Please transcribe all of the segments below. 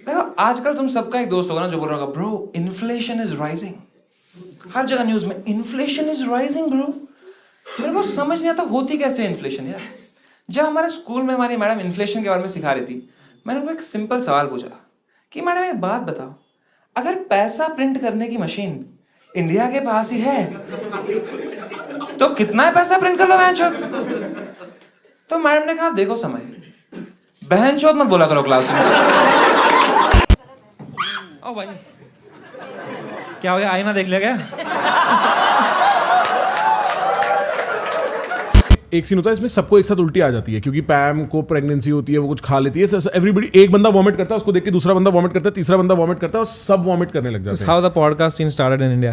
देखो आजकल तुम सबका एक दोस्त होगा ना जो बोल रहा होगा ब्रो इन्फ्लेशन इज राइजिंग, हर जगह न्यूज में इन्फ्लेशन इज राइजिंग ब्रो। मेरे को समझ नहीं आता होती कैसे इन्फ्लेशन यार। जब हमारे स्कूल में हमारी मैडम इन्फ्लेशन के बारे में सिखा रही थी, मैंने उनको एक सिंपल सवाल पूछा कि मैडम एक बात बताओ, अगर पैसा प्रिंट करने की मशीन इंडिया के पास ही है तो कितना पैसा प्रिंट कर लो बहनचोद। तो मैडम ने कहा देखो समय, बहनचोद मत बोला करो क्लास में। ओ भाई क्या हो गया, आईना देख लिया क्या? एक सीन होता है इसमें सबको एक साथ उल्टी आ जाती है क्योंकि पैम को प्रेगनेंसी होती है, वो कुछ खा लेती है, एवरीबॉडी, एक बंदा वॉमिट करता है, उसको देख के दूसरा बंदा वॉमिट करता है, तीसरा बंदा वॉमिट करता है और सब वॉमिट करने लग जाते हैं। How the podcast scene started in India.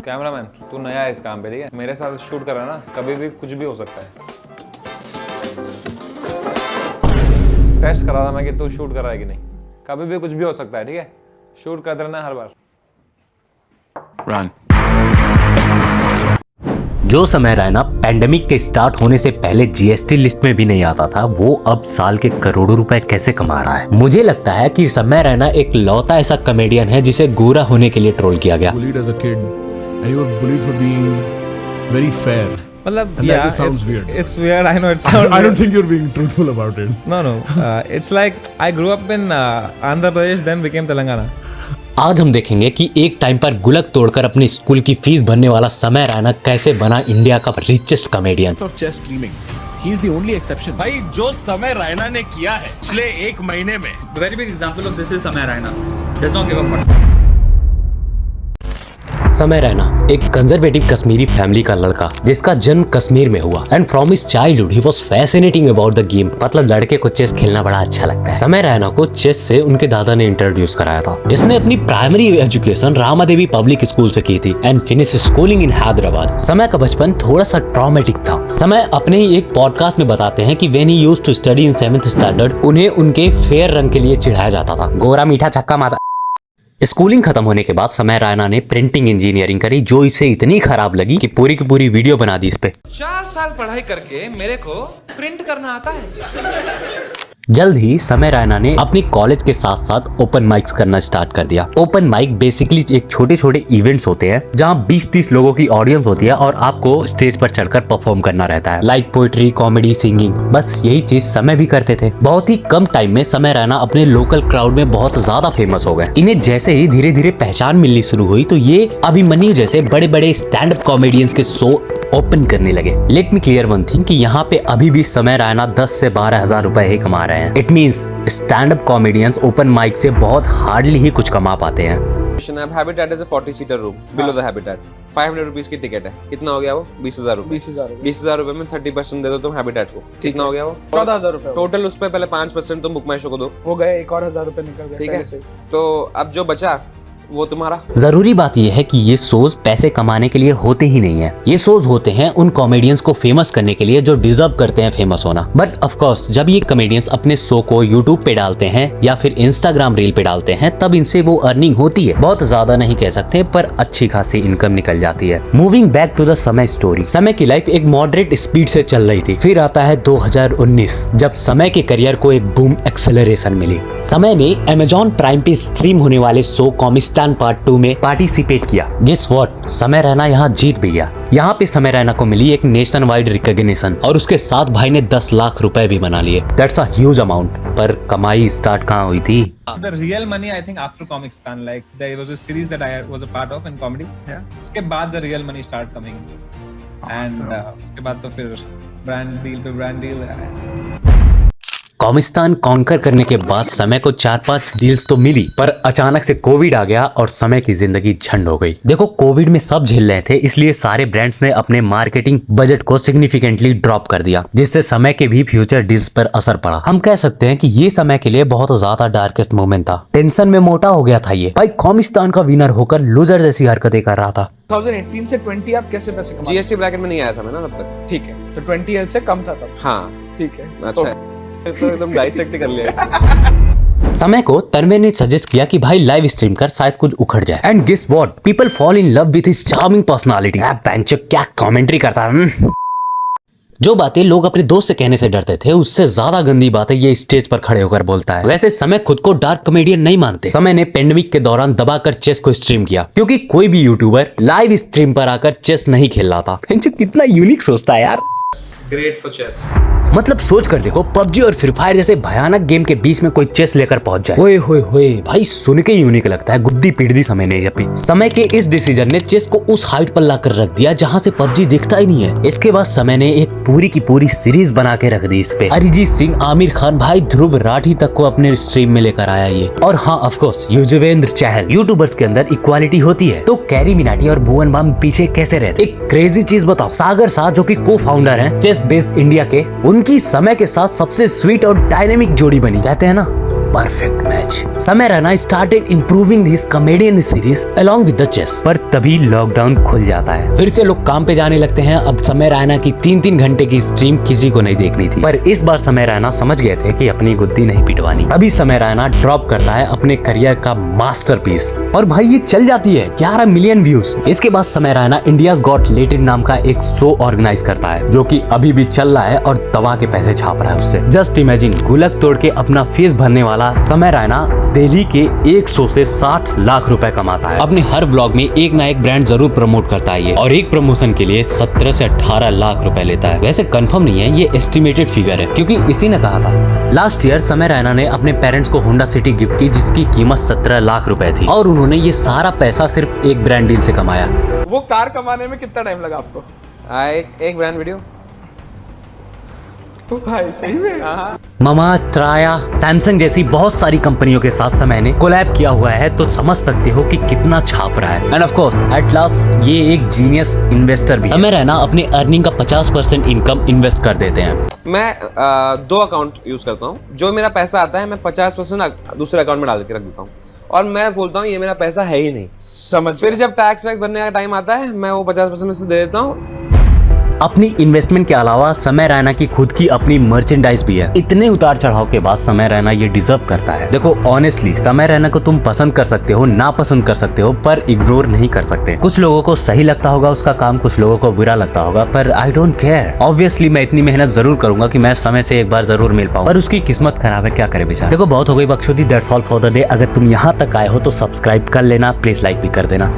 Cameraman तू नया है इस काम पे, ठीक है? मेरे साथ शूट कर रहा है ना, कभी भी कुछ भी हो सकता है। टेस्ट करा था मैं कि तू शूट कर रहा है कि नहीं, कभी भी कुछ भी हो सकता है, ठीक है? शूट करते रहना हर बार। रन। जो समय रैना पैंडेमिक के स्टार्ट होने से पहले जीएसटी लिस्ट में भी नहीं आता था, वो अब साल के करोड़ों रुपए कैसे कमा रहा है। मुझे लगता है कि समय रैना एक लौता ऐसा कॉमेडियन है जिसे गोरा होने के लिए ट्रोल किया गया। Bullied as a kid and you were bullied for being very fair. मतलब And that just sounds weird. It's weird. I know it sounds. I don't think you're being truthful about it. No. It's like I grew up in Andhra Pradesh, then became Telangana. आज हम देखेंगे कि एक time पर गुलक तोड़कर अपनी school की fees भरने वाला समय रैना कैसे बना इंडिया का richest comedian. of chess streaming. He is the only exception. भाई जो समय रायना ने किया है पिछले एक महीने में, Very big example of this is Samay Raina. Does not give a fuck. समय रैना एक कंजर्वेटिव कश्मीरी फैमिली का लड़का जिसका जन्म कश्मीर में हुआ and from his childhood he was fascinating about the game. मतलब लड़के को चेस खेलना बड़ा अच्छा लगता है। समय रैना को चेस से उनके दादा ने इंट्रोड्यूस कराया था। इसने अपनी primary education Ramadevi public school से की थी and finish schooling in Hyderabad. समय का बचपन थोड़ा सा ट्रॉमेटिक था। समय अपने ही एक पॉडकास्ट में बताते हैं कि when he used to study in 7th standard उन्हें उनके फेयर रंग के लिए चिढ़ाया जाता था, गोरा मीठा छक्का माता। स्कूलिंग खत्म होने के बाद समय रैना ने प्रिंटिंग इंजीनियरिंग करी जो इसे इतनी खराब लगी कि पूरी की पूरी वीडियो बना दी इस पे। 4 साल पढ़ाई करके मेरे को प्रिंट करना आता है। जल्द ही समय रैना ने अपनी कॉलेज के साथ साथ ओपन माइक्स करना स्टार्ट कर दिया। ओपन माइक बेसिकली एक छोटे छोटे इवेंट्स होते हैं जहां 20-30 लोगों की ऑडियंस होती है और आपको स्टेज पर चढ़कर परफॉर्म करना रहता है, लाइक पोएट्री, कॉमेडी, सिंगिंग। बस यही चीज समय भी करते थे। बहुत ही कम टाइम में समय रैना अपने लोकल क्राउड में बहुत ज्यादा फेमस हो गए। इन्हें जैसे ही धीरे धीरे पहचान मिलनी शुरू हुई तो ये अभिमन्यु जैसे बड़े बड़े स्टैंड अप कॉमेडियंस के शो ओपन करने लगे। Let me clear one thing कि यहाँ पे अभी भी समय रैना 10 से 12 हजार रुपए ही कमा रहे हैं। It means stand up comedians open mic से बहुत हार्डली ही कुछ कमा पाते हैं। हैबिटेट इज अ 40-सीटर room below the habitat. 500 rupees की टिकट है, कितना हो गया वो? 20,000 रुपए। 20,000 रुपए में 30% दे दो तुम हैबिटेट को, कितना हो गया वो? 14,000 रुपए टोटल उस पे पहले 5% तुम बुक माई शो को दो, हो गए। एक और 1,000 रुपए निकल गए। ठीक है, तो अब जो बचा वो तुम्हारा। जरूरी बात यह है कि ये शोज पैसे कमाने के लिए होते ही नहीं है। ये शोज होते हैं उन कॉमेडियंस को फेमस करने के लिए जो डिजर्व करते हैं फेमस होना। बट ऑफ कोर्स जब ये कॉमेडियंस अपने शो को यूट्यूब पे डालते हैं या फिर इंस्टाग्राम रील पे डालते हैं तब इनसे वो अर्निंग होती है। बहुत ज्यादा नहीं कह सकते पर अच्छी खासी इनकम निकल जाती है। मूविंग बैक टू द समय स्टोरी, समय की लाइफ एक मॉडरेट स्पीड से चल रही थी। फिर आता है 2019 जब समय के करियर को एक बूम एक्सेलरेशन मिली। समय ने अमेजॉन प्राइम पे स्ट्रीम होने वाले शो कॉमिस्तान पार्ट 2 में पार्टिसिपेट किया। गेस व्हाट, समय रैना यहाँ जीत भी गया। यहाँ पे समय रैना को मिली एक नेशन वाइड रिकॉग्निशन और उसके साथ भाई ने 10 लाख रुपए भी बना लिए। That's a huge amount. पर कमाई स्टार्ट कहाँ हुई थी? The real money I think after Comicstan, like there was a series that I was a part of in comedy. Yeah. उसके बाद the real money start coming. And उसके बाद तो फिर brand deal पे brand deal आया। कॉमिस्तान conquer करने के बाद समय को 4-5 डील्स तो मिली पर अचानक से कोविड आ गया और समय की जिंदगी झंड हो गई। देखो कोविड में सब झेल रहे थे इसलिए सारे ब्रांड्स ने अपने मार्केटिंग बजट को सिग्निफिकेंटली ड्रॉप कर दिया जिससे समय के भी फ्यूचर डील्स पर असर पड़ा। हम कह सकते हैं कि ये समय के लिए बहुत ज्यादा डार्केस्ट मोमेंट था। टेंशन में मोटा हो गया था ये। भाई कॉमिस्तान का विनर होकर लूजर जैसी हरकतें कर रहा था। 2018 से 20 आप कैसे पैसे कमा? जीएसटी ब्रैकेट में नहीं आया था मैं ना तब तक। ठीक है, तो 20L से कम था तब। हाँ ठीक है, अच्छा है। तो एकदम डाइसेक्ट कर लिया। समय को तन्मय ने सजेस्ट किया कि भाई लाइव स्ट्रीम कर शायद कुछ उखड़ जाए and guess what, people fall in love with his charming personality. बेंचो क्या कमेंट्री करता है। जो बातें लोग अपने दोस्त से कहने से डरते थे उससे ज्यादा गंदी बातें ये स्टेज पर खड़े होकर बोलता है। वैसे समय खुद को डार्क कॉमेडियन नहीं मानते। समय ने पेंडेमिक के दौरान दबाकर चेस को स्ट्रीम किया क्योंकि कोई भी यूट्यूबर लाइव स्ट्रीम पर आकर चेस नहीं खेल रहा था। कितना यूनिक सोचता है यार। Great for chess. मतलब सोच कर देखो, पबजी और फ्री फायर जैसे भयानक गेम के बीच में कोई चेस लेकर पहुंच जाए। ओए होए होए भाई, सुन के यूनिक लगता है। गुद्दी पीट दी समय ने अपनी। समय के इस डिसीजन ने चेस को उस हाइट पर लाकर रख दिया जहां से पबजी दिखता ही नहीं है। इसके बाद समय ने एक पूरी की पूरी सीरीज बना के रख दी इस पे। अरिजीत सिंह, आमिर खान, भाई ध्रुव राठी तक को अपने स्ट्रीम में लेकर आया ये। और हाँ, of course Yuzvendra Chahal. YouTubers के अंदर इक्वालिटी होती है तो कैरी मिनाटी और भुवन बाम पीछे कैसे रहते। एक क्रेजी चीज बताओ, सागर शाह जो कि को फाउंडर है चेस बेस इंडिया के, उनकी समय के साथ सबसे स्वीट और डायनेमिक जोड़ी बनी। कहते हैं ना, perfect match. Samay Raina started improving his comedian series along with the chess, पर तभी लॉकडाउन खुल जाता है। फिर से लोग काम पे जाने लगते हैं। अब समय रैना की 3-3 घंटे की स्ट्रीम किसी को नहीं देखनी थी, पर इस बार समय रैना समझ गए थे कि अपनी गुद्दी नहीं पिटवानी। अभी समय रैना ड्रॉप करता है अपने करियर का मास्टरपीस, और भाई ये चल जाती है 11 मिलियन व्यूज। इसके बाद समय रैना इंडियाज गॉट लेटेड नाम का एक शो ऑर्गेनाइज करता है जो कि अभी भी चल रहा है और दवा के पैसे छाप रहा है उससे। जस्ट इमेजिन, गुलक तोड़ के अपना फीस भरने वाला समय रैना दिल्ली के एक शो से 60 लाख रुपए कमाता है। अपने हर ब्लॉग में एक ना एक ब्रांड जरूर प्रमोट करता है ये, और एक प्रमोशन के लिए 17 से 18 लाख रुपए लेता है। वैसे कंफर्म नहीं है, ये एस्टिमेटेड फिगर है क्योंकि इसी ने कहा था। लास्ट ईयर समय रैना ने अपने पेरेंट्स को होंडा सिटी गिफ्ट की जिसकी कीमत 17 लाख रुपए थी, और उन्होंने ये सारा पैसा सिर्फ एक ब्रांड डील से कमाया। वो कार कमाने में कितना टाइम लगा आपको? एक ब्रांड वीडियो। तो भाई सही में मामा, त्राया, सैमसंग जैसी बहुत सारी कंपनियों के साथ समय ने कोलैब किया हुआ है, तो समझ सकते हो कि कितना छाप रहा है। End of course at last ये एक जीनियस इन्वेस्टर भी। समय रैना अपने अर्निंग का 50% इनकम इन्वेस्ट कर देते हैं। मैं 2 अकाउंट यूज करता हूँ। जो मेरा पैसा आता है मैं 50% दूसरे अकाउंट में डाल के रख देता हूँ, और मैं बोलता हूँ ये मेरा पैसा है ही नहीं। समझ। फिर जब टैक्स वैक्स भरने का टाइम आता है मैं वो 50% में से दे देता हूँ। अपनी इन्वेस्टमेंट के अलावा समय रैना की खुद की अपनी मर्चेंडाइज भी है। इतने उतार चढ़ाव के बाद समय रैना ये डिजर्व करता है। देखो ऑनेस्टली, समय रैना को तुम पसंद कर सकते हो, ना पसंद कर सकते हो, पर इग्नोर नहीं कर सकते। कुछ लोगों को सही लगता होगा उसका काम, कुछ लोगों को बुरा लगता होगा, पर आई डोंट केयर। ऑब्वियसली मैं इतनी मेहनत जरूर करूंगा कि मैं समय से एक बार जरूर मिल पाऊं, पर उसकी किस्मत खराब है, क्या करे बेचारा। देखो बहुत हो गई बकचोदी, that's all for the day. अगर तुम यहाँ तक आए हो तो सब्सक्राइब कर लेना, प्लीज लाइक भी कर देना।